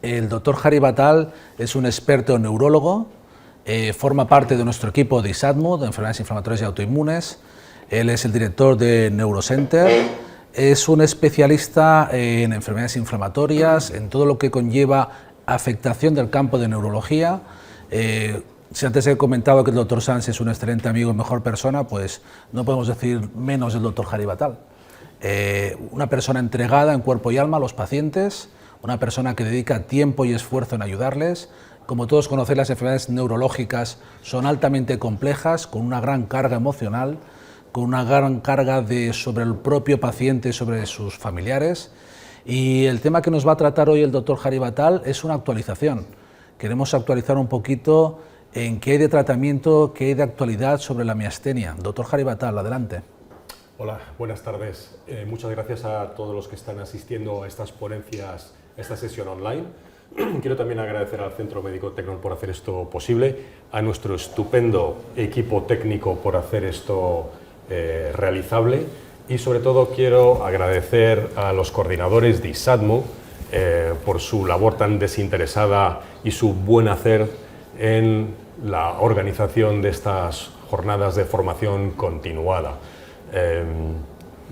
El doctor Jari Batal es un experto neurólogo, forma parte de nuestro equipo de ISADMU, de enfermedades inflamatorias y autoinmunes. Él es el director de Neurocenter, es un especialista en enfermedades inflamatorias, en todo lo que conlleva afectación del campo de neurología. Si antes he comentado que el doctor Sanz es un excelente amigo y mejor persona, pues no podemos decir menos del doctor Jari Batal. Una persona entregada en cuerpo y alma a los pacientes, una persona que dedica tiempo y esfuerzo en ayudarles. Como todos conocéis, las enfermedades neurológicas son altamente complejas, con una gran carga emocional, con una gran carga sobre el propio paciente y sobre sus familiares. Y el tema que nos va a tratar hoy el doctor Jari Batal es una actualización. Queremos actualizar un poquito en qué hay de tratamiento, qué hay de actualidad sobre la miastenia. Doctor Jari Batal, adelante. Hola, buenas tardes. Muchas gracias a todos los que están asistiendo a estas ponencias, a esta sesión online. Quiero también agradecer al Centro Médico Tecnol por hacer esto posible, a nuestro estupendo equipo técnico por hacer esto realizable y sobre todo quiero agradecer a los coordinadores de ISADMU por su labor tan desinteresada y su buen hacer en la organización de estas jornadas de formación continuada.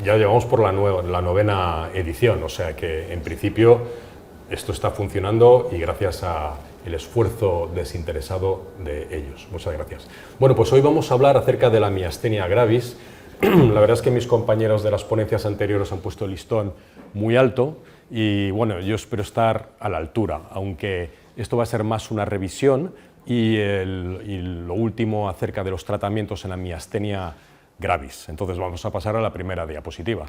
Ya llevamos por la novena edición, o sea que en principio esto está funcionando y gracias al esfuerzo desinteresado de ellos. Muchas gracias. Bueno, pues hoy vamos a hablar acerca de la miastenia gravis. La verdad es que mis compañeros de las ponencias anteriores han puesto el listón muy alto y bueno, yo espero estar a la altura, aunque esto va a ser más una revisión y lo último acerca de los tratamientos en la miastenia gravis. Entonces vamos a pasar a la primera diapositiva.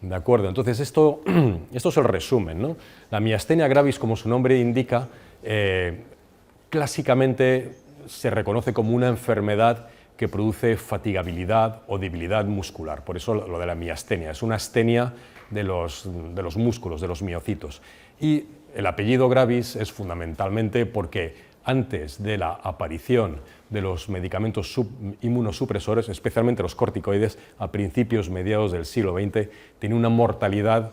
De acuerdo, entonces esto es el resumen, ¿no? La miastenia gravis, como su nombre indica, clásicamente se reconoce como una enfermedad que produce fatigabilidad o debilidad muscular. Por eso lo de la miastenia, es una astenia de los músculos, de los miocitos. Y el apellido gravis es fundamentalmente porque antes de la aparición de los medicamentos inmunosupresores, especialmente los corticoides, a principios, mediados del siglo XX, tenía una mortalidad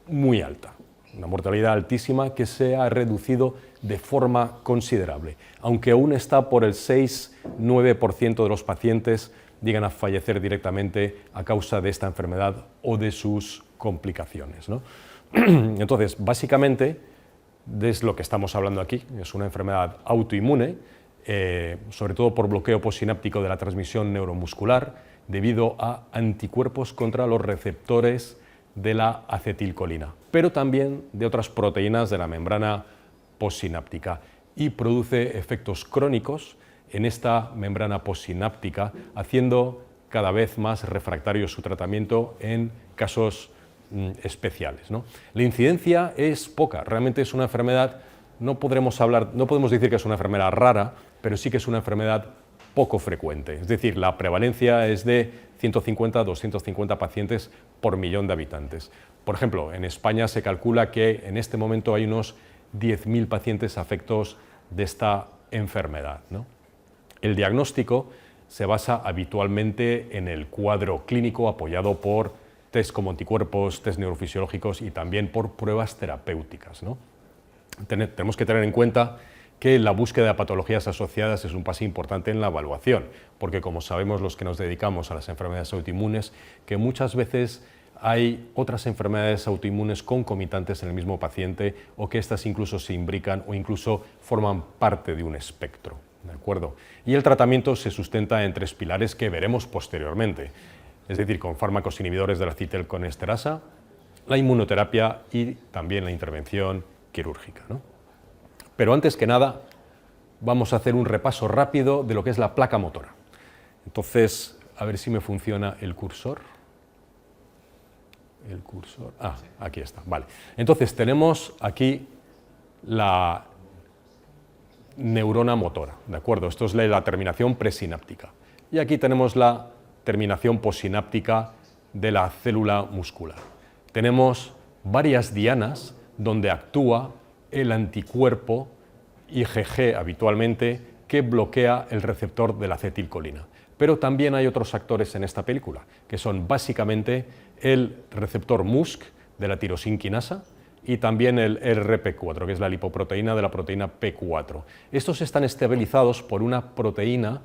muy alta, una mortalidad altísima que se ha reducido de forma considerable, aunque aún está por el 6-9% de los pacientes llegan a fallecer directamente a causa de esta enfermedad o de sus complicaciones, ¿no? Entonces, básicamente, es lo que estamos hablando aquí, es una enfermedad autoinmune, sobre todo por bloqueo postsináptico de la transmisión neuromuscular, debido a anticuerpos contra los receptores de la acetilcolina, pero también de otras proteínas de la membrana postsináptica, y produce efectos crónicos en esta membrana postsináptica, haciendo cada vez más refractario su tratamiento en casos especiales, ¿no? La incidencia es poca, realmente es una enfermedad, no podemos decir que es una enfermedad rara, pero sí que es una enfermedad poco frecuente, es decir, la prevalencia es de 150 a 250 pacientes por millón de habitantes. Por ejemplo, en España se calcula que en este momento hay unos 10.000 pacientes afectos de esta enfermedad, ¿no? El diagnóstico se basa habitualmente en el cuadro clínico apoyado por test como anticuerpos, test neurofisiológicos y también por pruebas terapéuticas, ¿no? Tenemos que tener en cuenta que la búsqueda de patologías asociadas es un paso importante en la evaluación, porque como sabemos los que nos dedicamos a las enfermedades autoinmunes, que muchas veces hay otras enfermedades autoinmunes concomitantes en el mismo paciente o que estas incluso se imbrican o incluso forman parte de un espectro, ¿de acuerdo? Y el tratamiento se sustenta en 3 pilares que veremos posteriormente, es decir, con fármacos inhibidores de la acetilcolinesterasa, la inmunoterapia y también la intervención quirúrgica, ¿no? Pero antes que nada, vamos a hacer un repaso rápido de lo que es la placa motora. Entonces, a ver si me funciona el cursor. Aquí está, vale. Entonces, tenemos aquí la neurona motora, ¿de acuerdo? Esto es la terminación presináptica. Y aquí tenemos la terminación postsináptica de la célula muscular. Tenemos varias dianas donde actúa el anticuerpo IgG habitualmente que bloquea el receptor de la acetilcolina. Pero también hay otros actores en esta película, que son básicamente el receptor MuSK de la tirosinquinasa y también el RP4, que es la lipoproteína de la proteína P4. Estos están estabilizados por una proteína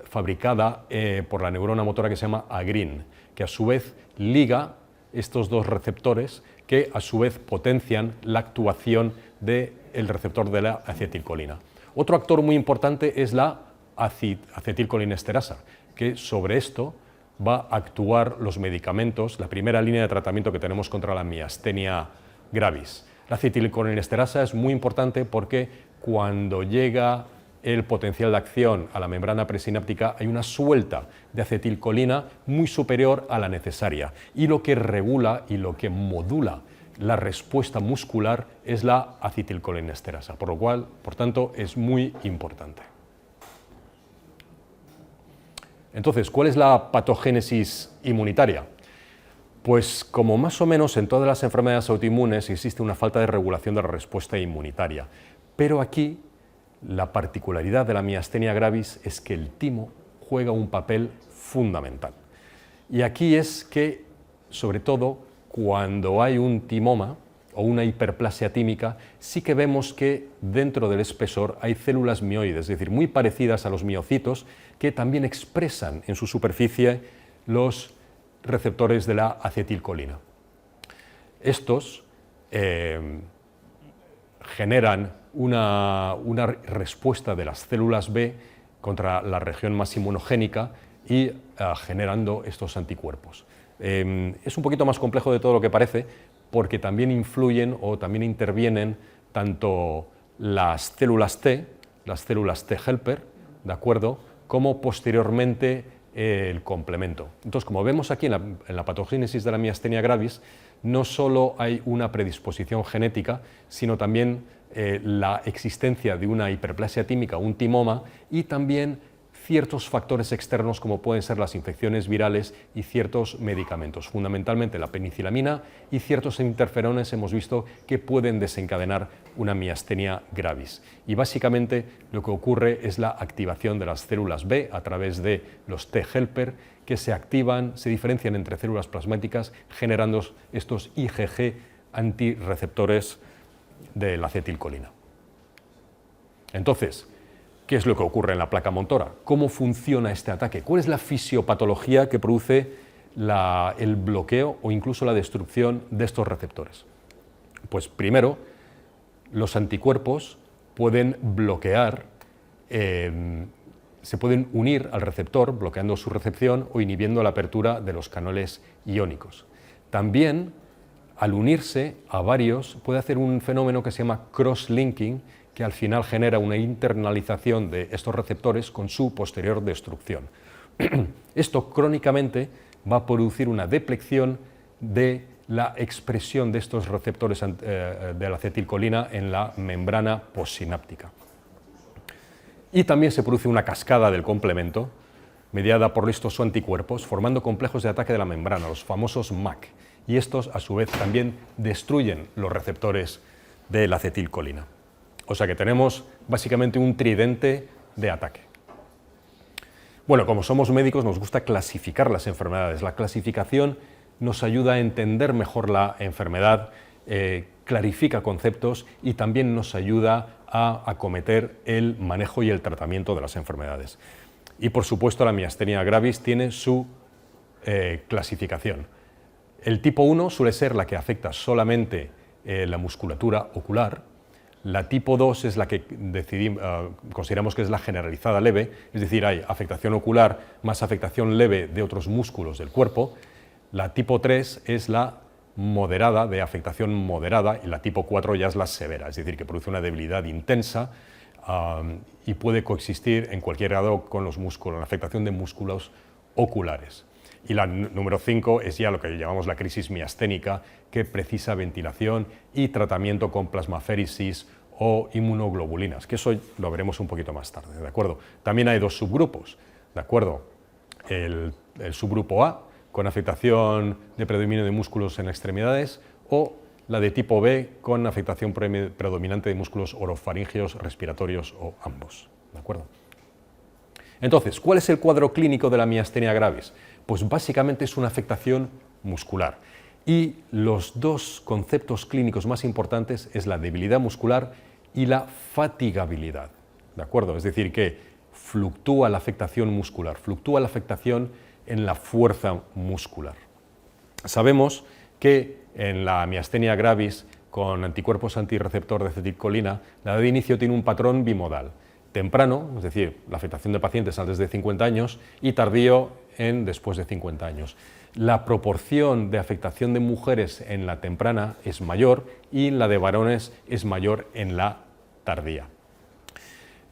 fabricada por la neurona motora que se llama agrin, que a su vez liga estos dos receptores que a su vez potencian la actuación del receptor de la acetilcolina. Otro actor muy importante es la acetilcolinesterasa, que sobre esto va a actuar los medicamentos, la primera línea de tratamiento que tenemos contra la miastenia gravis. La acetilcolinesterasa es muy importante porque cuando llega el potencial de acción a la membrana presináptica hay una suelta de acetilcolina muy superior a la necesaria, y lo que regula y lo que modula la respuesta muscular es la acetilcolinesterasa, por lo cual, por tanto, es muy importante. Entonces, ¿cuál es la patogénesis inmunitaria? Pues como más o menos en todas las enfermedades autoinmunes existe una falta de regulación de la respuesta inmunitaria, pero aquí la particularidad de la miastenia gravis es que el timo juega un papel fundamental. Y aquí es que, sobre todo, cuando hay un timoma o una hiperplasia tímica, sí que vemos que dentro del espesor hay células mioides, es decir, muy parecidas a los miocitos, que también expresan en su superficie los receptores de la acetilcolina. Estos generan una respuesta de las células B contra la región más inmunogénica y generando estos anticuerpos. Es un poquito más complejo de todo lo que parece, porque también influyen o también intervienen tanto las células T helper, ¿de acuerdo?, como posteriormente el complemento. Entonces, como vemos aquí en la patogénesis de la miastenia gravis, no solo hay una predisposición genética, sino también la existencia de una hiperplasia tímica, un timoma, y también ciertos factores externos como pueden ser las infecciones virales y ciertos medicamentos, fundamentalmente la penicilamina y ciertos interferones hemos visto que pueden desencadenar una miastenia gravis. Y básicamente lo que ocurre es la activación de las células B a través de los T helper que se activan, se diferencian entre células plasmáticas generando estos IgG antirreceptores de la acetilcolina. Entonces, ¿qué es lo que ocurre en la placa motora? ¿Cómo funciona este ataque? ¿Cuál es la fisiopatología que produce el bloqueo o incluso la destrucción de estos receptores? Pues primero, los anticuerpos pueden bloquear, se pueden unir al receptor, bloqueando su recepción o inhibiendo la apertura de los canales iónicos. También, al unirse a varios, puede hacer un fenómeno que se llama cross-linking, que al final genera una internalización de estos receptores con su posterior destrucción. Esto crónicamente va a producir una deplección de la expresión de estos receptores de la acetilcolina en la membrana postsináptica. Y también se produce una cascada del complemento, mediada por estos anticuerpos, formando complejos de ataque de la membrana, los famosos MAC, y estos a su vez también destruyen los receptores de la acetilcolina. O sea que tenemos básicamente un tridente de ataque. Bueno, como somos médicos nos gusta clasificar las enfermedades. La clasificación nos ayuda a entender mejor la enfermedad, clarifica conceptos y también nos ayuda a acometer el manejo y el tratamiento de las enfermedades. Y por supuesto la miastenia gravis tiene su clasificación. El tipo 1 suele ser la que afecta solamente la musculatura ocular. La tipo 2 es la que consideramos que es la generalizada leve, es decir, hay afectación ocular más afectación leve de otros músculos del cuerpo. La tipo 3 es la moderada, de afectación moderada, y la tipo 4 ya es la severa, es decir, que produce una debilidad intensa y puede coexistir en cualquier grado con los músculos, la afectación de músculos oculares. Y la número 5 es ya lo que llamamos la crisis miasténica, que precisa ventilación y tratamiento con plasmaféresis o inmunoglobulinas, que eso lo veremos un poquito más tarde, ¿de acuerdo? También hay dos subgrupos, ¿de acuerdo? El subgrupo A, con afectación de predominio de músculos en extremidades, o la de tipo B, con afectación predominante de músculos orofaringeos, respiratorios o ambos, ¿de acuerdo? Entonces, ¿cuál es el cuadro clínico de la miastenia gravis? Pues básicamente es una afectación muscular. Y los dos conceptos clínicos más importantes es la debilidad muscular y la fatigabilidad, ¿de acuerdo? Es decir, que fluctúa la afectación muscular, fluctúa la afectación en la fuerza muscular. Sabemos que en la miastenia gravis con anticuerpos antirreceptor de acetilcolina, la edad de inicio tiene un patrón bimodal, temprano, es decir, la afectación de pacientes antes de 50 años, y tardío en después de 50 años. La proporción de afectación de mujeres en la temprana es mayor y la de varones es mayor en la tardía.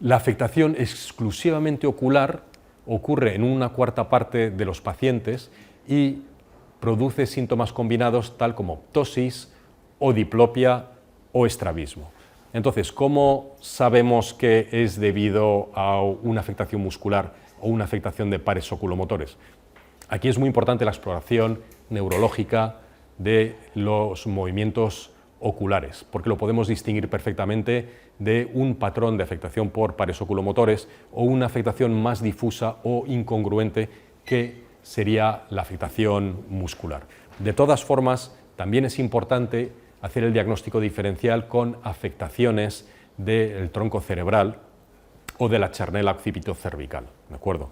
La afectación exclusivamente ocular ocurre en una cuarta parte de los pacientes y produce síntomas combinados tal como ptosis o diplopia o estrabismo. Entonces, ¿cómo sabemos que es debido a una afectación muscular o una afectación de pares oculomotores? Aquí es muy importante la exploración neurológica de los movimientos oculares, porque lo podemos distinguir perfectamente de un patrón de afectación por pares oculomotores o una afectación más difusa o incongruente que sería la afectación muscular. De todas formas, también es importante hacer el diagnóstico diferencial con afectaciones del tronco cerebral o de la charnela occipito-cervical, ¿de acuerdo?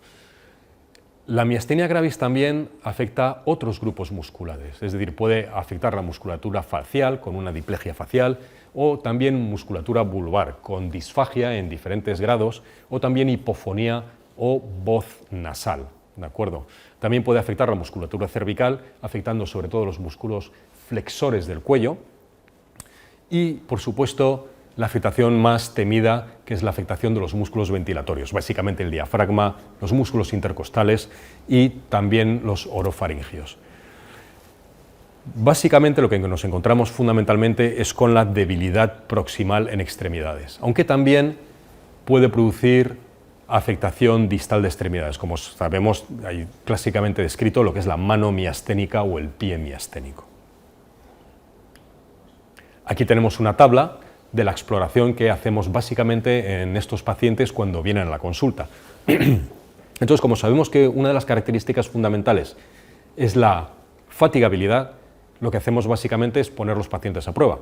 La miastenia gravis también afecta a otros grupos musculares, es decir, puede afectar la musculatura facial con una diplegia facial o también musculatura vulvar con disfagia en diferentes grados o también hipofonía o voz nasal, ¿de acuerdo? También puede afectar la musculatura cervical, afectando sobre todo los músculos flexores del cuello y, por supuesto, la afectación más temida, que es la afectación de los músculos ventilatorios, básicamente el diafragma, los músculos intercostales y también los orofaringios. Básicamente lo que nos encontramos fundamentalmente es con la debilidad proximal en extremidades, aunque también puede producir afectación distal de extremidades, como sabemos, hay clásicamente descrito lo que es la mano miasténica o el pie miasténico. Aquí tenemos una tabla de la exploración que hacemos básicamente en estos pacientes cuando vienen a la consulta. Entonces, como sabemos que una de las características fundamentales es la fatigabilidad, lo que hacemos básicamente es poner los pacientes a prueba.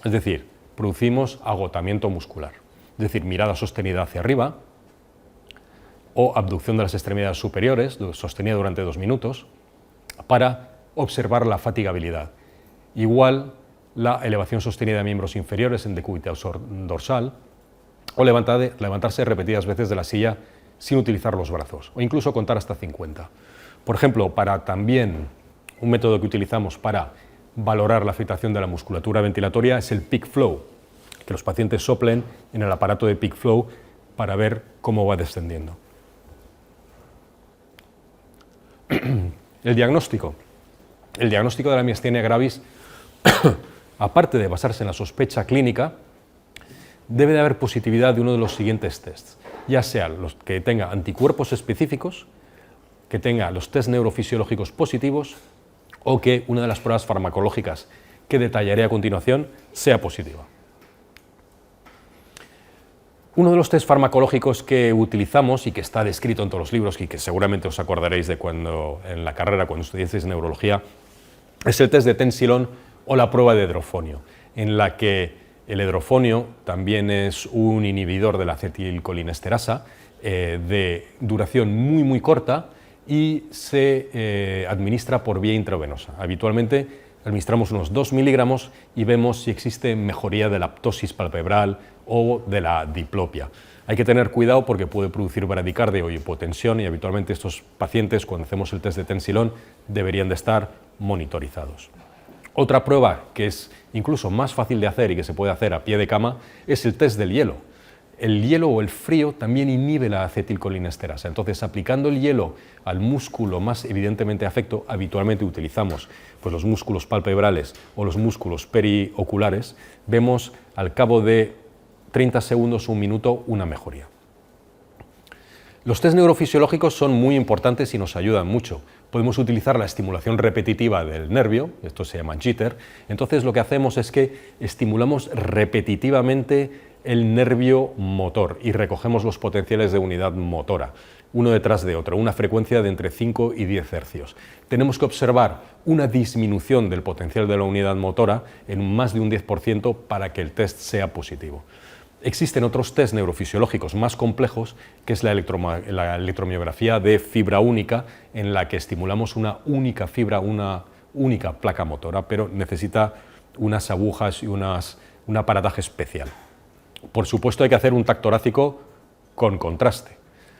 Es decir, producimos agotamiento muscular, es decir, mirada sostenida hacia arriba o abducción de las extremidades superiores, sostenida durante 2 minutos, para observar la fatigabilidad. Igual la elevación sostenida de miembros inferiores en decúbito dorsal o levantarse repetidas veces de la silla sin utilizar los brazos o incluso contar hasta 50. Por ejemplo, para también un método que utilizamos para valorar la afectación de la musculatura ventilatoria es el peak flow, que los pacientes soplen en el aparato de peak flow para ver cómo va descendiendo. El diagnóstico de la miastenia gravis aparte de basarse en la sospecha clínica, debe de haber positividad de uno de los siguientes tests, ya sea los que tenga anticuerpos específicos, que tenga los test neurofisiológicos positivos o que una de las pruebas farmacológicas que detallaré a continuación sea positiva. Uno de los test farmacológicos que utilizamos y que está descrito en todos los libros y que seguramente os acordaréis de cuando en la carrera, cuando estudiasteis neurología, es el test de Tensilón o la prueba de edrofonio, en la que el edrofonio también es un inhibidor de la acetilcolinesterasa de duración muy corta y se administra por vía intravenosa. Habitualmente administramos unos 2 miligramos y vemos si existe mejoría de la ptosis palpebral o de la diplopia. Hay que tener cuidado porque puede producir bradicardia o hipotensión y habitualmente estos pacientes, cuando hacemos el test de Tensilón, deberían de estar monitorizados. Otra prueba que es incluso más fácil de hacer y que se puede hacer a pie de cama es el test del hielo. El hielo o el frío también inhibe la acetilcolinesterasa, entonces aplicando el hielo al músculo más evidentemente afecto, habitualmente utilizamos pues, los músculos palpebrales o los músculos perioculares, vemos al cabo de 30 segundos, 1 minuto, una mejoría. Los test neurofisiológicos son muy importantes y nos ayudan mucho. Podemos utilizar la estimulación repetitiva del nervio, esto se llama jitter, entonces lo que hacemos es que estimulamos repetitivamente el nervio motor y recogemos los potenciales de unidad motora. uno detrás de otro, una frecuencia de entre 5 y 10 hercios. Tenemos que observar una disminución del potencial de la unidad motora en más de un 10% para que el test sea positivo. Existen otros test neurofisiológicos más complejos, que es la electromiografía de fibra única, en la que estimulamos una única fibra, una única placa motora, pero necesita unas agujas y un aparataje especial. Por supuesto, hay que hacer un TAC torácico con contraste,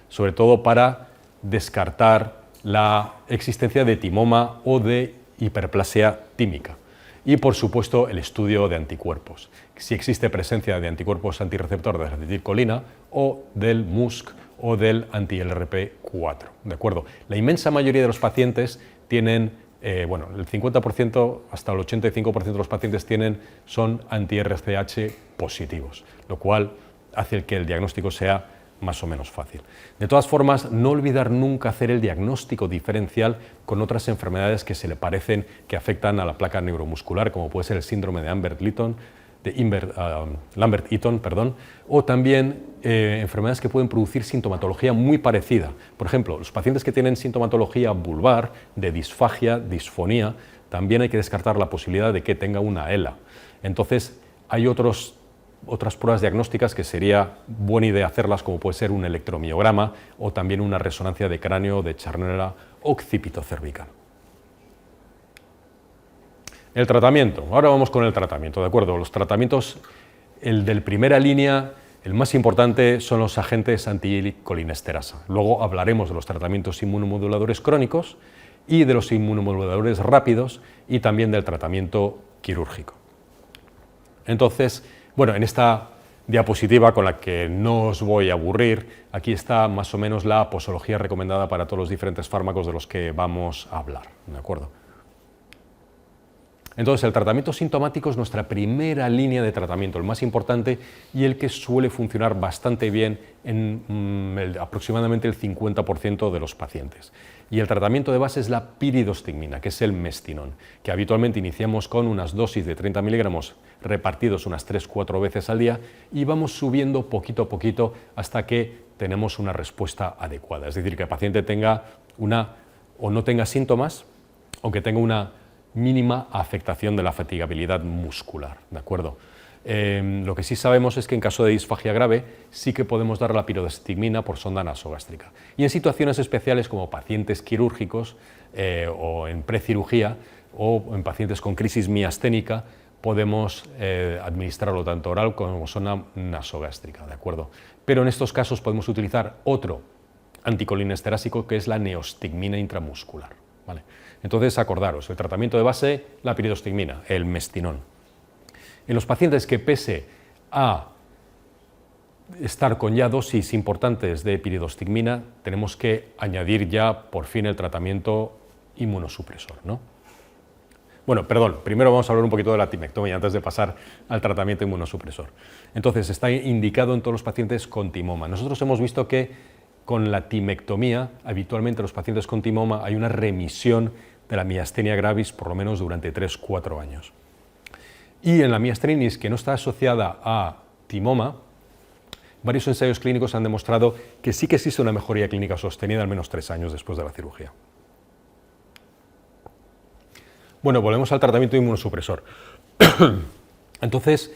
sobre todo para descartar la existencia de timoma o de hiperplasia tímica. Y, por supuesto, el estudio de anticuerpos. Si existe presencia de anticuerpos antirreceptor de la acetilcolina o del MuSK o del anti-LRP4. ¿De acuerdo? La inmensa mayoría de los pacientes tienen, el 50% hasta el 85% de los pacientes son anti-RCH positivos, lo cual hace que el diagnóstico sea más o menos fácil. De todas formas, no olvidar nunca hacer el diagnóstico diferencial con otras enfermedades que se le parecen, que afectan a la placa neuromuscular, como puede ser el síndrome de Lambert-Eaton, o también enfermedades que pueden producir sintomatología muy parecida. Por ejemplo, los pacientes que tienen sintomatología vulvar, de disfagia, disfonía, también hay que descartar la posibilidad de que tenga una ELA. Entonces, hay otras pruebas diagnósticas que sería buena idea hacerlas, como puede ser un electromiograma o también una resonancia de cráneo de charnela occipito cervical. El tratamiento. Ahora vamos con el tratamiento, ¿de acuerdo? Los tratamientos, el de primera línea, el más importante son los agentes anticolinesterasa. Luego hablaremos de los tratamientos inmunomoduladores crónicos y de los inmunomoduladores rápidos y también del tratamiento quirúrgico. Entonces, bueno, en esta diapositiva, con la que no os voy a aburrir, aquí está más o menos la posología recomendada para todos los diferentes fármacos de los que vamos a hablar, ¿de acuerdo? Entonces, el tratamiento sintomático es nuestra primera línea de tratamiento, el más importante y el que suele funcionar bastante bien en aproximadamente el 50% de los pacientes. Y el tratamiento de base es la piridostigmina, que es el mestinón, que habitualmente iniciamos con unas dosis de 30 miligramos repartidos unas 3-4 veces al día y vamos subiendo poquito a poquito hasta que tenemos una respuesta adecuada. Es decir, que el paciente tenga o no tenga síntomas o que tenga una mínima afectación de la fatigabilidad muscular, ¿de acuerdo? Lo que sí sabemos es que en caso de disfagia grave sí que podemos dar la piridostigmina por sonda nasogástrica. Y en situaciones especiales como pacientes quirúrgicos o en precirugía o en pacientes con crisis miasténica podemos administrarlo tanto oral como sonda nasogástrica, ¿de acuerdo? Pero en estos casos podemos utilizar otro anticolinesterásico que es la neostigmina intramuscular, ¿vale? Entonces, acordaros, el tratamiento de base, la piridostigmina, el mestinón. En los pacientes que pese a estar con ya dosis importantes de piridostigmina, tenemos que añadir ya por fin el tratamiento inmunosupresor, ¿no? Bueno, perdón, primero vamos a hablar un poquito de la timectomía antes de pasar al tratamiento inmunosupresor. Entonces, está indicado en todos los pacientes con timoma. Nosotros hemos visto que con la timectomía, habitualmente en los pacientes con timoma hay una remisión de la miastenia gravis por lo menos durante 3-4 años. Y en la miastenitis que no está asociada a timoma, varios ensayos clínicos han demostrado que sí que existe una mejoría clínica sostenida al menos 3 años después de la cirugía. Bueno, volvemos al tratamiento inmunosupresor. Entonces,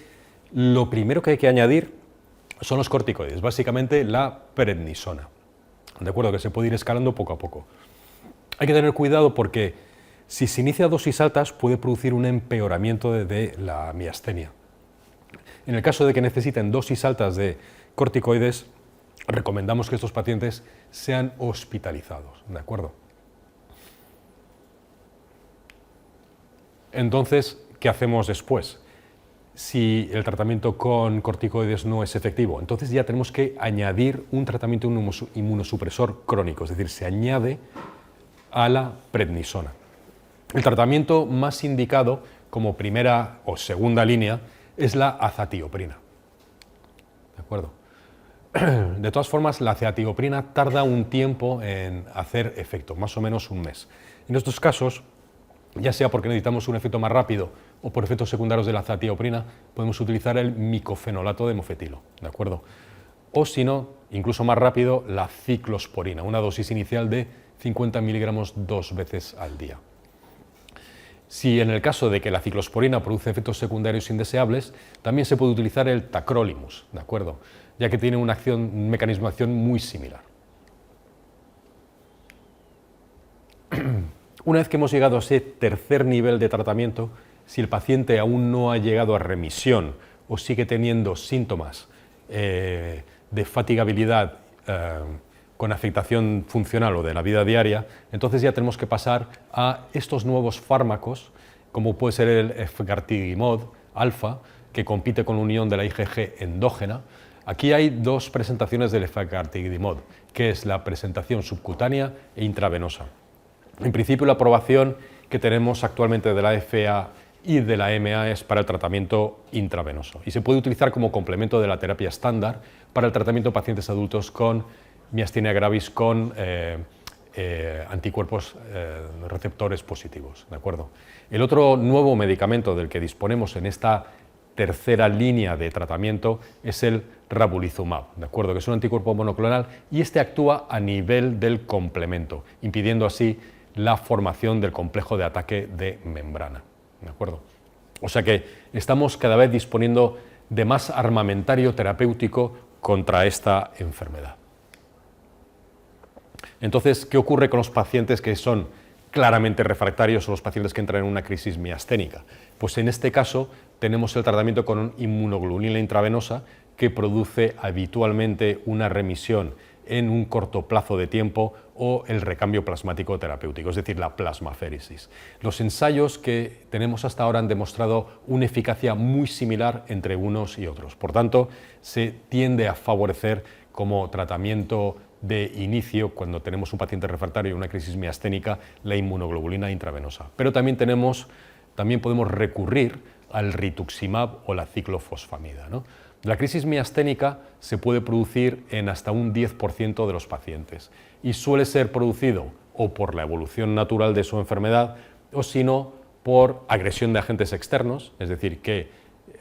lo primero que hay que añadir son los corticoides, básicamente la prednisona. De acuerdo, que se puede ir escalando poco a poco. Hay que tener cuidado porque si se inicia a dosis altas puede producir un empeoramiento de la miastenia. En el caso de que necesiten dosis altas de corticoides, recomendamos que estos pacientes sean hospitalizados, ¿de acuerdo? Entonces, ¿qué hacemos después? Si el tratamiento con corticoides no es efectivo, entonces ya tenemos que añadir un tratamiento inmunosupresor crónico, es decir, se añade a la prednisona. El tratamiento más indicado como primera o segunda línea es la azatioprina. ¿De acuerdo? De todas formas, la azatioprina tarda un tiempo en hacer efecto, más o menos un mes. En estos casos, ya sea porque necesitamos un efecto más rápido o por efectos secundarios de la azatioprina, podemos utilizar el micofenolato de mofetilo, ¿de acuerdo? o si no, incluso más rápido, la ciclosporina, una dosis inicial de 50 miligramos 2 veces al día. Si en el caso de que la ciclosporina produce efectos secundarios indeseables, también se puede utilizar el tacrolimus, ¿de acuerdo? Ya que tiene un mecanismo de acción muy similar. Una vez que hemos llegado a ese tercer nivel de tratamiento, si el paciente aún no ha llegado a remisión o sigue teniendo síntomas de fatigabilidad con afectación funcional o de la vida diaria, entonces ya tenemos que pasar a estos nuevos fármacos, como puede ser el efgartigimod alfa, que compite con la unión de la IgG endógena. Aquí hay dos presentaciones del efgartigimod, que es la presentación subcutánea e intravenosa. En principio, la aprobación que tenemos actualmente de la FDA y de la EMA es para el tratamiento intravenoso y se puede utilizar como complemento de la terapia estándar para el tratamiento de pacientes adultos con miastenia gravis con anticuerpos receptores positivos, ¿de acuerdo? El otro nuevo medicamento del que disponemos en esta tercera línea de tratamiento es el ravulizumab, ¿de acuerdo? Que es un anticuerpo monoclonal y este actúa a nivel del complemento, impidiendo así la formación del complejo de ataque de membrana, ¿de acuerdo? O sea que estamos cada vez disponiendo de más armamentario terapéutico contra esta enfermedad. Entonces, ¿qué ocurre con los pacientes que son claramente refractarios o los pacientes que entran en una crisis miasténica? Pues en este caso tenemos el tratamiento con inmunoglobulina intravenosa que produce habitualmente una remisión en un corto plazo de tiempo o el recambio plasmático terapéutico, es decir, la plasmaféresis. Los ensayos que tenemos hasta ahora han demostrado una eficacia muy similar entre unos y otros. Por tanto, se tiende a favorecer como tratamiento de inicio, cuando tenemos un paciente refractario y una crisis miasténica, la inmunoglobulina intravenosa. Pero también podemos recurrir al rituximab o la ciclofosfamida, ¿no? La crisis miasténica se puede producir en hasta un 10% de los pacientes y suele ser producido o por la evolución natural de su enfermedad o si no por agresión de agentes externos, es decir, que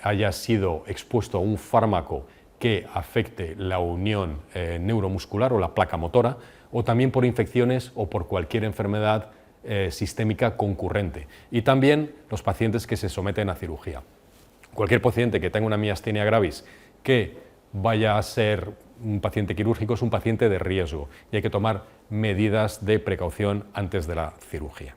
haya sido expuesto a un fármaco que afecte la unión neuromuscular o la placa motora, o también por infecciones o por cualquier enfermedad sistémica concurrente. Y también los pacientes que se someten a cirugía. Cualquier paciente que tenga una miastenia gravis que vaya a ser un paciente quirúrgico es un paciente de riesgo y hay que tomar medidas de precaución antes de la cirugía.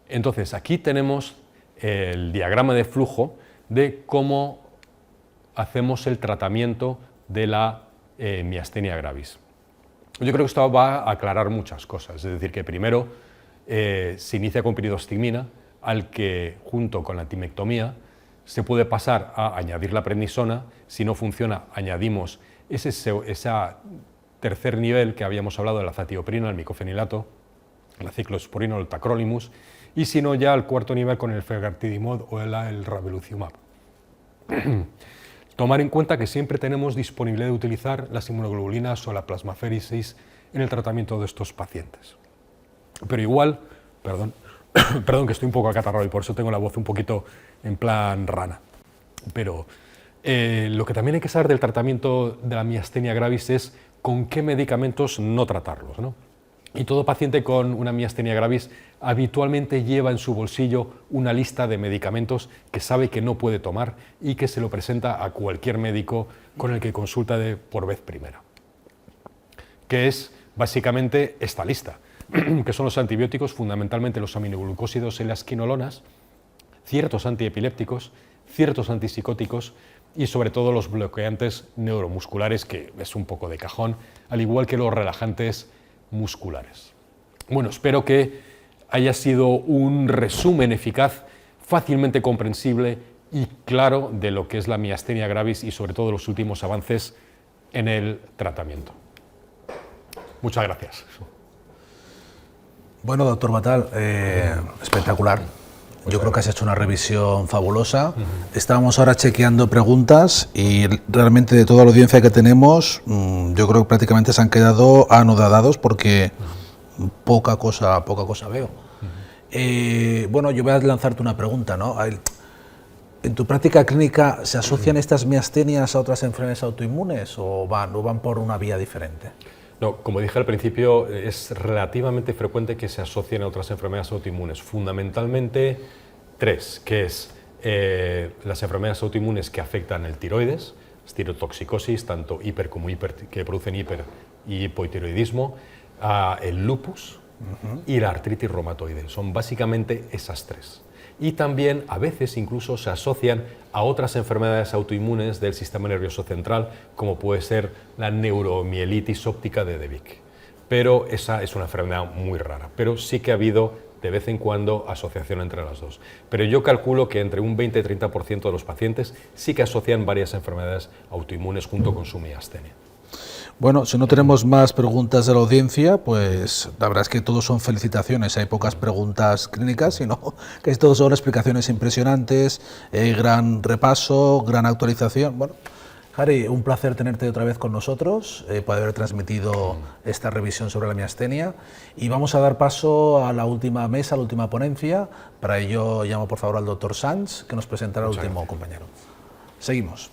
Entonces, aquí tenemos el diagrama de flujo de cómo hacemos el tratamiento de la miastenia gravis. Yo creo que esto va a aclarar muchas cosas, es decir, que primero se inicia con piridostigmina, al que junto con la timectomía se puede pasar a añadir la prednisona, si no funciona añadimos ese tercer nivel que habíamos hablado de la azatioprina, el micofenilato, la ciclosporina o el tacrolimus, y si no ya al cuarto nivel con el efgartigimod o el ravulizumab. Tomar en cuenta que siempre tenemos disponibilidad de utilizar las inmunoglobulinas o la plasmaféresis en el tratamiento de estos pacientes. Pero igual, perdón que estoy un poco acatarrado y por eso tengo la voz un poquito en plan rana, pero lo que también hay que saber del tratamiento de la miastenia gravis es con qué medicamentos no tratarlos, ¿no? Y todo paciente con una miastenia gravis habitualmente lleva en su bolsillo una lista de medicamentos que sabe que no puede tomar y que se lo presenta a cualquier médico con el que consulta por vez primera, que es básicamente esta lista, que son los antibióticos, fundamentalmente los aminoglucósidos y las quinolonas, ciertos antiepilépticos, ciertos antipsicóticos y sobre todo los bloqueantes neuromusculares, que es un poco de cajón, al igual que los relajantes musculares. Bueno, espero que haya sido un resumen eficaz, fácilmente comprensible y claro de lo que es la miastenia gravis y sobre todo los últimos avances en el tratamiento. Muchas gracias. Bueno, doctor Batal, espectacular. Yo creo que has hecho una revisión fabulosa. Estábamos ahora chequeando preguntas y realmente de toda la audiencia que tenemos, yo creo que prácticamente se han quedado anodadados porque poca cosa veo. Bueno, yo voy a lanzarte una pregunta, ¿no? ¿En tu práctica clínica se asocian estas miastenias a otras enfermedades autoinmunes o van por una vía diferente? No, como dije al principio, es relativamente frecuente que se asocien a otras enfermedades autoinmunes, fundamentalmente tres, que es las enfermedades autoinmunes que afectan el tiroides, tirotoxicosis, tanto hiper como que producen hiper y hipotiroidismo, el lupus y la artritis reumatoide. Son básicamente esas tres. Y también a veces incluso se asocian a otras enfermedades autoinmunes del sistema nervioso central, como puede ser la neuromielitis óptica de Devic. Pero esa es una enfermedad muy rara, pero sí que ha habido de vez en cuando asociación entre las dos. Pero yo calculo que entre un 20 y 30% de los pacientes sí que asocian varias enfermedades autoinmunes junto con su miastenia. Bueno, si no tenemos más preguntas de la audiencia, pues la verdad es que todos son felicitaciones. Hay pocas preguntas clínicas, sino que todos son explicaciones impresionantes, gran repaso, gran actualización. Bueno, Jari, un placer tenerte otra vez con nosotros, por haber transmitido esta revisión sobre la miastenia. Y vamos a dar paso a la última mesa, a la última ponencia. Para ello llamo por favor al doctor Sanz, que nos presentará al último compañero. Seguimos.